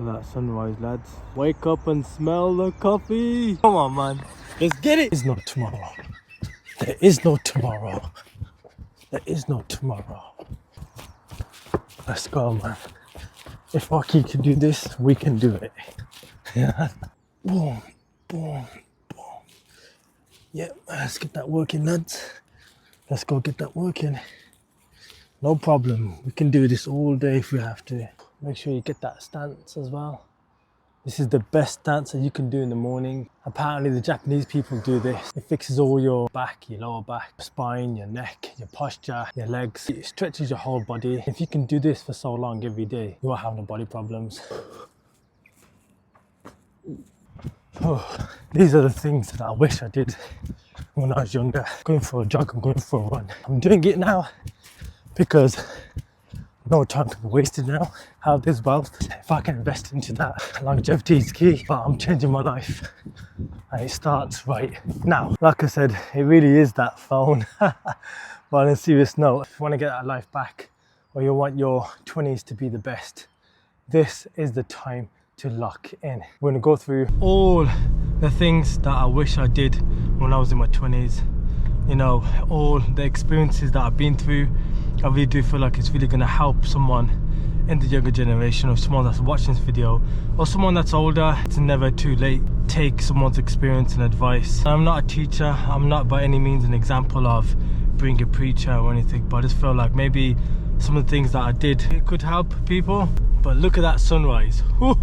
at that sunrise, lads. Wake up and smell the coffee. Come on, man. Let's get it. There's no tomorrow. There is no tomorrow. There is no tomorrow. Let's go, man. If Rocky can do this, we can do it. Yeah. Boom, boom, boom. Yeah, let's get that working, lads. Let's go get that working. No problem. We can do this all day if we have to. Make sure you get that stance as well. This is the best stance that you can do in the morning. Apparently the Japanese people do this. It fixes all your back, your lower back, spine, your neck, your posture, your legs. It stretches your whole body. If you can do this for so long every day, you won't have no body problems. Oh, these are the things that I wish I did when I was younger. Going for a jog and going for a run. I'm doing it now because no time to be wasted now. I have this wealth. If I can invest into that, longevity is key. But I'm changing my life and it starts right now. Like I said, it really is that phone. But on a serious note, if you want to get that life back or you want your 20s to be the best, this is the time to lock in. We're going to go through all the things that I wish I did when I was in my 20s. You know, all the experiences that I've been through. I really do feel like it's really going to help someone in the younger generation, or someone that's watching this video, or someone that's older. It's never too late. Take someone's experience and advice. I'm not a teacher. I'm not by any means an example of being a preacher or anything, but I just feel like maybe some of the things that I did, it could help people. But look at that sunrise. Whew.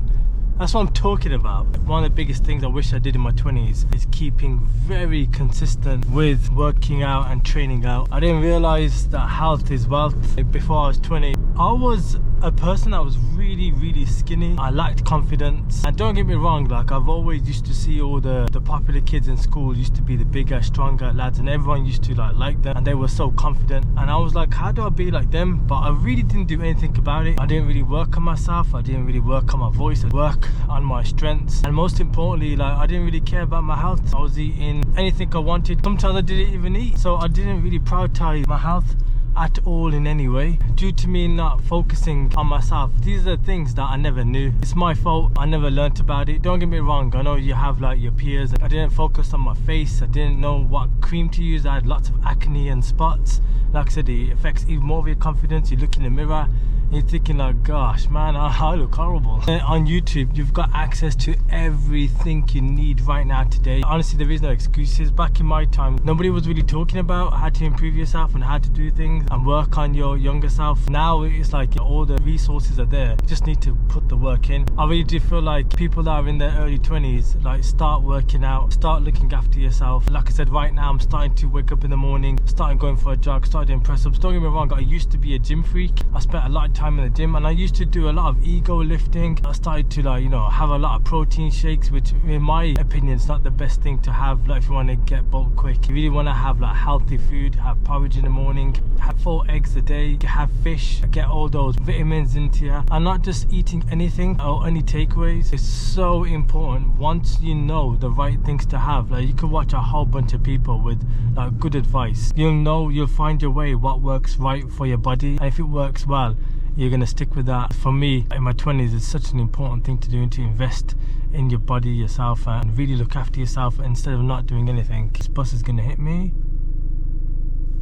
That's what I'm talking about. One of the biggest things I wish I did in my 20s is keeping very consistent with working out and training out. I didn't realise that health is wealth. Before I was 20, I was a person that was really skinny. I lacked confidence. And don't get me wrong, like I've always used to see all the popular kids in school used to be the bigger, stronger lads, and everyone used to like them, and they were so confident. And I was like, how do I be like them? But I really didn't do anything about it. I didn't really work on myself. I didn't really work on my voice and work on my strengths, and most importantly, like I didn't really care about my health. I was eating anything I wanted. Sometimes I didn't even eat, so I didn't really prioritize my health at all in any way, due to me not focusing on myself. These are the things that I never knew. It's my fault. I never learnt about it. Don't get me wrong, I know you have like your peers. I didn't focus on my face. I didn't know what cream to use. I had lots of acne and spots. Like I said, it affects even more of your confidence. You look in the mirror and you're thinking like, gosh man, I look horrible. On YouTube, you've got access to everything you need right now today. Honestly, there is no excuses. Back in my time, nobody was really talking about how to improve yourself and how to do things and work on your younger self. Now it's like all the resources are there. You just need to put the work in. I really do feel like people that are in their early 20s, like start working out, start looking after yourself. Like I said, right now I'm starting to wake up in the morning, starting going for a jog, starting doing press-ups. Don't get me wrong, I used to be a gym freak. I spent a lot of time in the gym, and I used to do a lot of ego lifting. I started to like, you know, have a lot of protein shakes, which in my opinion is not the best thing to have. Like if you want to get bulk quick, you really want to have like healthy food, have porridge in the morning, have 4 eggs a day, have fish, get all those vitamins into you, and not just eating anything or any takeaways. It's so important. Once you know the right things to have, like you could watch a whole bunch of people with like good advice. You'll know, you'll find your way what works right for your body, and if it works well, you're gonna stick with that. For me, in my 20s, it's such an important thing to do, to invest in your body, yourself, and really look after yourself instead of not doing anything. This bus is gonna hit me.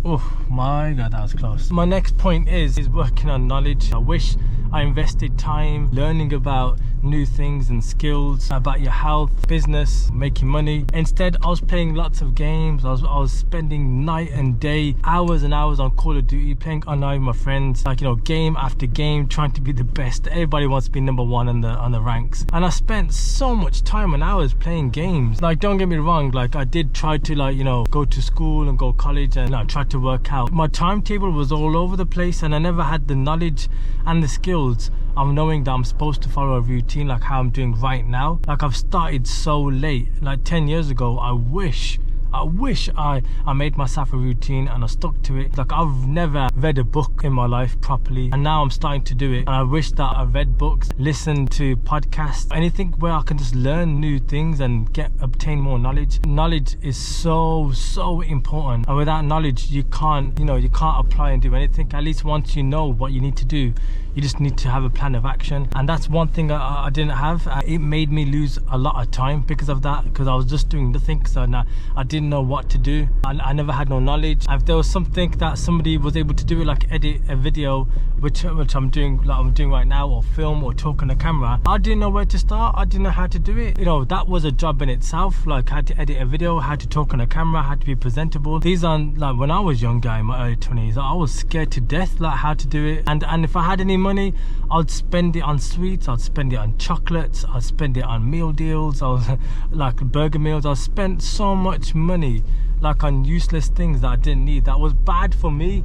Oh my god, that was close. My next point is working on knowledge. I wish I invested time learning about new things and skills about your health, business, making money. Instead, I was playing lots of games. I was spending night and day, hours and hours on Call of Duty, playing online with my friends, like, you know, game after game, trying to be the best. Everybody wants to be number one on the ranks, and I spent so much time and hours playing games. Like, don't get me wrong, like I did try to, like, you know, go to school and go to college, and I tried to work out. My timetable was all over the place, and I never had the knowledge and the skills of knowing that I'm supposed to follow a routine like how I'm doing right now. Like I've started so late. Like 10 years ago, I wish I made myself a routine and I stuck to it. Like I've never read a book in my life properly, and now I'm starting to do it. And I wish that I read books, listened to podcasts, anything where I can just learn new things and obtain more knowledge. Knowledge is so important, and without knowledge you can't apply and do anything. At least once you know what you need to do, You just need to have a plan of action, and that's one thing I didn't have. It made me lose a lot of time because of that, because I was just doing nothing. So I didn't know what to do, and I never had no knowledge. If there was something that somebody was able to do, like edit a video, which I'm doing, like I'm doing right now, or film or talk on the camera, I didn't know where to start. I didn't know how to do it. You know, that was a job in itself, like how to edit a video, how to talk on a camera, how to be presentable. These are like when I was younger in my early 20s, I was scared to death like how to do it. And if I had any money, I'd spend it on sweets, I'd spend it on chocolates, I'd spend it on meal deals, I was like burger meals. I spent so much money like on useless things that I didn't need, that was bad for me.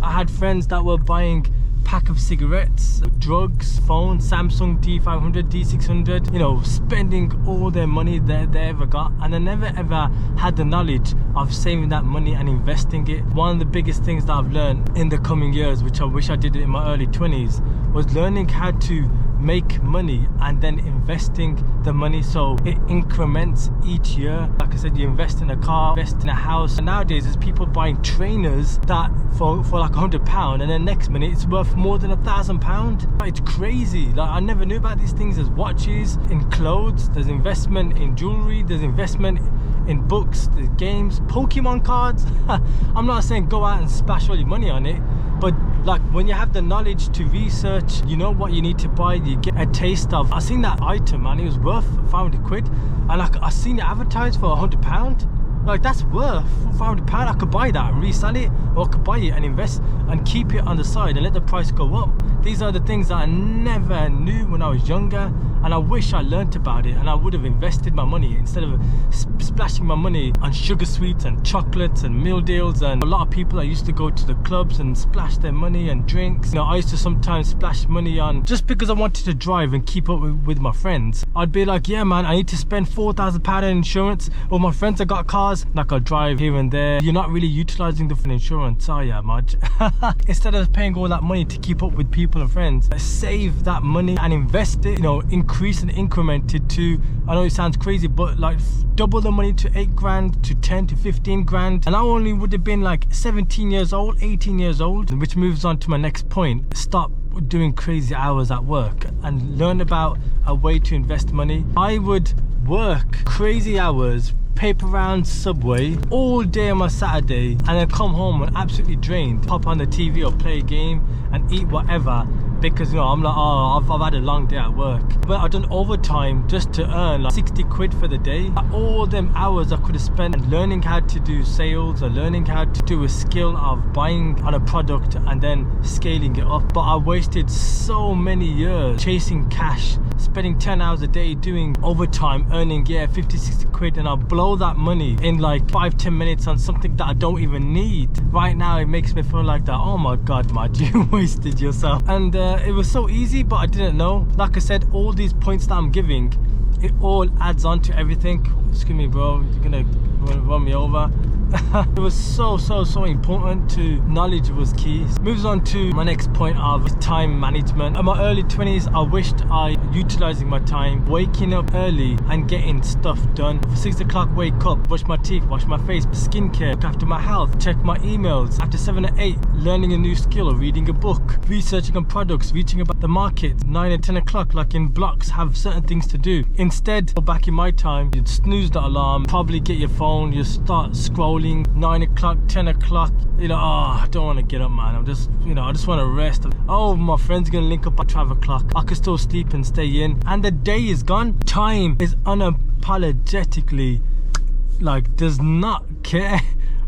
I had friends that were buying pack of cigarettes, drugs, phones, Samsung D500, D600, you know, spending all their money they ever got, and I never ever had the knowledge of saving that money and investing it. One of the biggest things that I've learned in the coming years, which I wish I did it in my early 20s, was learning how to make money and then investing the money so it increments each year. Like I said, you invest in a car, invest in a house, and nowadays there's people buying trainers that for like £100, and then next minute it's worth more than £1,000. It's crazy. Like, I never knew about these things. There's watches, in clothes, there's investment in jewelry, there's investment in books, there's games, Pokemon cards. I'm not saying go out and splash all your money on it, but like when you have the knowledge to research, you know what you need to buy, you get a taste of. I seen that item and it was worth 500 quid, and like I seen it advertised for £100. Like, that's worth £500. I could buy that and resell it, or I could buy it and invest and keep it on the side and let the price go up. These are the things that I never knew when I was younger, and I wish I learnt about it, and I would have invested my money instead of splashing my money on sugar sweets and chocolates and meal deals. And a lot of people that used to go to the clubs and splash their money and drinks, you know, I used to sometimes splash money on, just because I wanted to drive and keep up with my friends. I'd be like, yeah man, I need to spend £4,000 in insurance, or my friends have got cars, like I'll drive here and there. You're not really utilising the insurance, are you, Maj? Instead of paying all that money to keep up with people and friends, save that money and invest it, you know, increase and increment it to, I know it sounds crazy, but like double the money to 8 grand, to 10 to 15 grand. And I only would have been like 17 years old, 18 years old, which moves on to my next point. Stop doing crazy hours at work and learn about a way to invest money. I would work crazy hours, paper round Subway all day on my Saturday, and then come home and absolutely drained, pop on the TV or play a game and eat whatever, because, you know, I'm like, oh, I've had a long day at work. But I've done overtime just to earn like 60 quid for the day. All them hours I could have spent learning how to do sales, or learning how to do a skill of buying on a product and then scaling it up. But I wasted so many years chasing cash, spending 10 hours a day doing overtime, earning 50, 60 quid, and I'll blow that money in like 5-10 minutes on something that I don't even need. Right now it makes me feel like that, oh my god, Maj, you wasted yourself. And it was so easy, but I didn't know. Like I said, all these points that I'm giving, it all adds on to everything. Excuse me bro, you're gonna run me over. It was so important to knowledge was key. Moves on to my next point of time management. In my early 20s, I wished I utilizing my time, waking up early and getting stuff done. For 6 o'clock, wake up, brush my teeth, wash my face, skincare, look after my health, check my emails. After 7 or 8, learning a new skill or reading a book, researching on products, reaching about the market. 9 and 10 o'clock, like in blocks, have certain things to do. Instead, back in my time, you'd snooze the alarm, probably get your phone, you start scrolling. 9 o'clock, 10 o'clock, you know, oh, I don't want to get up, man. I'm just, you know, I just want to rest. Oh, my friend's gonna link up at 12 o'clock. I can still sleep and stay in, and the day is gone. Time is unapologetically, like, does not care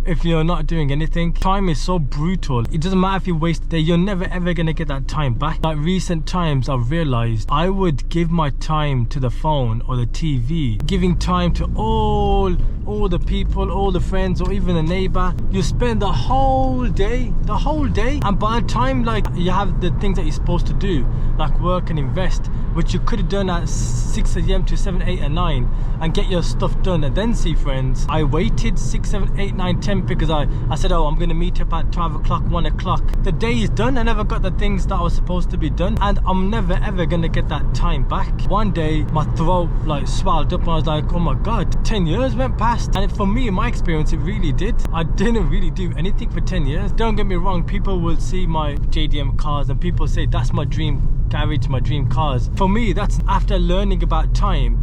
if you're not doing anything. Time is so brutal. It doesn't matter if you waste a day, you're never ever gonna get that time back. Like recent times, I've realized I would give my time to the phone or the TV, giving time to all the people, all the friends, or even the neighbor. You spend the whole day, and by the time like you have the things that you're supposed to do, like work and invest, which you could have done at 6 a.m. to 7, 8 and 9 and get your stuff done and then see friends. I waited 6, 7, 8, 9, 10 because I said, oh, I'm going to meet up at 12 o'clock, 1 o'clock. The day is done. I never got the things that I was supposed to be done, and I'm never ever going to get that time back. One day my throat like swelled up and I was like, oh my god, 10 years went past. And for me, in my experience, it really did. I didn't really do anything for 10 years. Don't get me wrong, people will see my JDM cars and people say that's my dream garage, my dream cars. For me, that's after learning about time.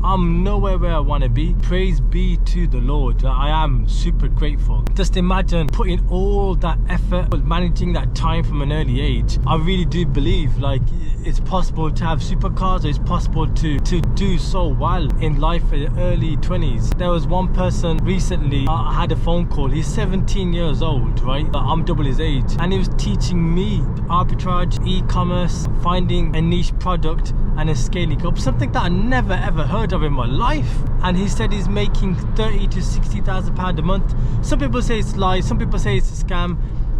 I'm nowhere where I want to be. Praise be to the Lord. I am super grateful. Just imagine putting all that effort, managing that time from an early age. I really do believe like it's possible to have supercars, or it's possible to do so well in life in the early 20s. There was one person recently, I had a phone call. He's 17 years old, right? I'm double his age, and he was teaching me arbitrage, e-commerce, finding a niche product and scaling up, something that I never ever heard of in my life. And he said he's making 30 to 60,000 pounds a month. Some people say it's lies, some people say it's a scam,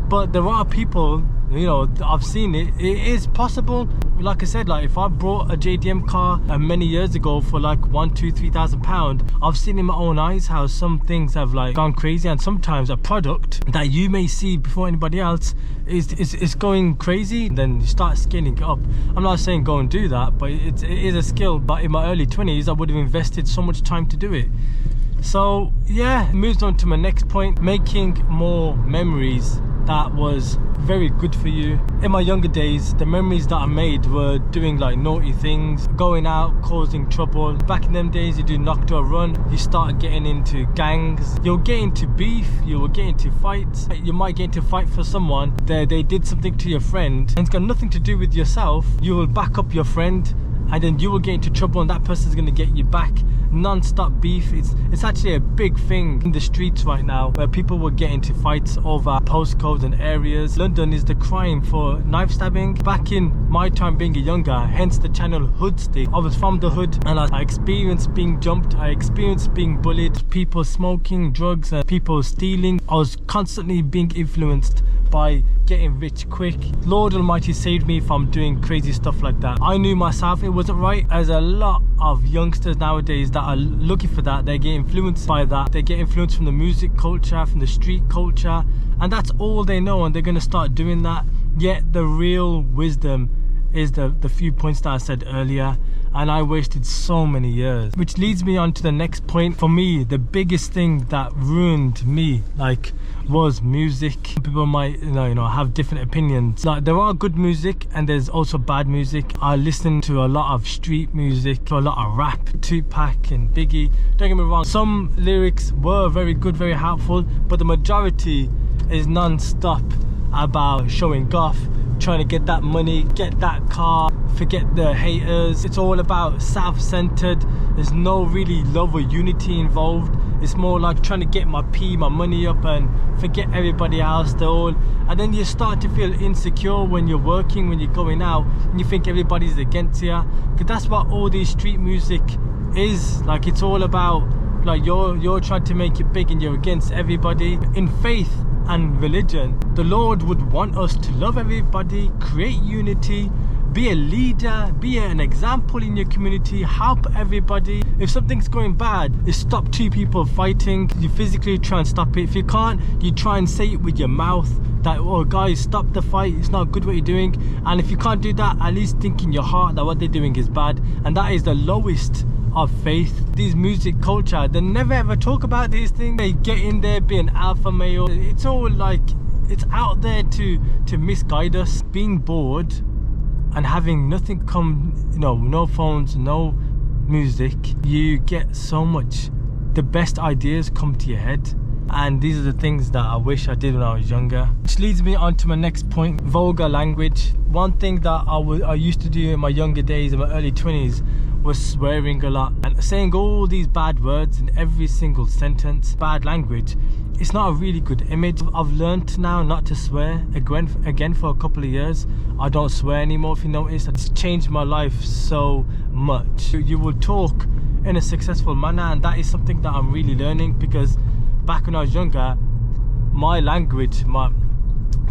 but there are people, you know, I've seen it. It is possible. Like I said, like if I brought a JDM car many years ago for like 1, 2, 3,000 pounds, I've seen in my own eyes how some things have like gone crazy, and sometimes a product that you may see before anybody else is going crazy. Then you start scaling it up. I'm not saying go and do that, but it is a skill. But in my early 20s, I would have invested so much time to do it. So yeah, moves on to my next point, making more memories. That was very good for you. In my younger days, the memories that I made were doing like naughty things, going out, causing trouble. Back in them days, you do knock to a run, you start getting into gangs, you'll get into beef, you will get into fights. You might get into a fight for someone, they did something to your friend, and it's got nothing to do with yourself. You will back up your friend, and then you will get into trouble, and that person's going to get you back. Non-stop beef. It's actually a big thing in the streets right now, where people will get into fights over postcodes and areas. London is the crime for knife stabbing. Back in my time being a younger, hence the channel Hood Stick, I was from the hood, and I experienced being jumped, I experienced being bullied, people smoking drugs and people stealing. I was constantly being influenced by getting rich quick. Lord Almighty saved me from doing crazy stuff like that. I knew myself it wasn't right. There's a lot of youngsters nowadays that are looking for that. They get influenced by that. They get influenced from the music culture, from the street culture, and that's all they know, and they're going to start doing that. Yet the real wisdom is the few points that I said earlier, and I wasted so many years. Which leads me on to the next point. For me, the biggest thing that ruined me was music. People might you know have different opinions. Like, there are good music and there's also bad music. I listen to a lot of street music, to a lot of rap, Tupac and Biggie. Don't get me wrong, some lyrics were very good, very helpful, but the majority is non-stop about showing off, trying to get that money, get that car, forget the haters. It's all about self-centered. There's no really love or unity involved. It's more like trying to get my money up and forget everybody else. And then you start to feel insecure when you're working, when you're going out, and you think everybody's against you, because that's what all these street music is. Like, it's all about like you're trying to make it big and you're against everybody. In faith and religion, the Lord would want us to love everybody, create unity, be a leader, be an example in your community, help everybody. If something's going bad, you stop two people fighting, you physically try and stop it. If you can't, you try and say it with your mouth that, oh guys, stop the fight, it's not good what you're doing. And if you can't do that, at least think in your heart that what they're doing is bad, and that is the lowest of faith. These music culture, they never ever talk about these things. They get in there, be an alpha male. It's all like, it's out there to misguide us. Being bored and having nothing come, no phones, no music, you get so much, the best ideas come to your head. And these are the things that I wish I did when I was younger. Which leads me on to my next point, vulgar language. One thing that I used to do in my younger days, in my early 20s, was swearing a lot and saying all these bad words in every single sentence. Bad language, it's not a really good image. I've learned now not to swear again for a couple of years. I don't swear anymore, if you notice. It's changed my life so much. You will talk in a successful manner, and that is something that I'm really learning, because back when I was younger, my language, a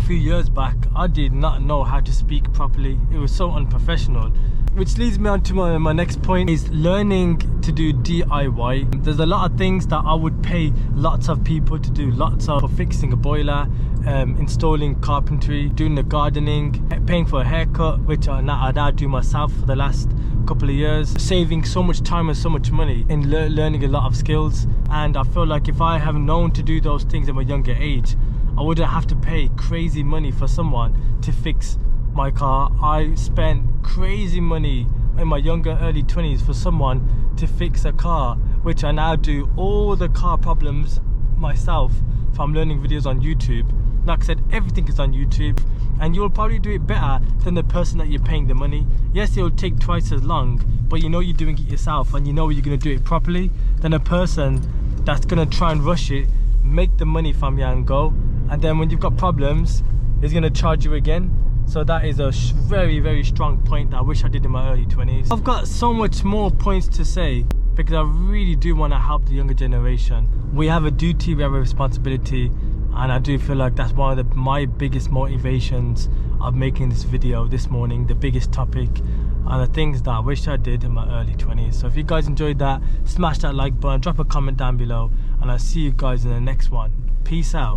few years back, I did not know how to speak properly. It was so unprofessional. which leads me on to my next point, is learning to do DIY. There's a lot of things that I would pay lots of people to do, for fixing a boiler, installing carpentry, doing the gardening, paying for a haircut, which I now do myself for the last couple of years, saving so much time and so much money in learning a lot of skills. And I feel like if I have known to do those things at a younger age, I wouldn't have to pay crazy money for someone to fix my car. I spent crazy money in my younger early 20s for someone to fix a car, which I now do all the car problems myself from learning videos on YouTube. Like I said, everything is on YouTube, and you'll probably do it better than the person that you're paying the money. Yes, it'll take twice as long, but you know you're doing it yourself and you know you're going to do it properly than a person that's going to try and rush it, make the money from you and go, and then when you've got problems, it's going to charge you again. So that is a very, very strong point that I wish I did in my early 20s. I've got so much more points to say because I really do want to help the younger generation. We have a duty, we have a responsibility, and I do feel like that's one of my biggest motivations of making this video this morning, the biggest topic, and the things that I wish I did in my early 20s. So if you guys enjoyed that, smash that like button, drop a comment down below, and I'll see you guys in the next one. Peace out.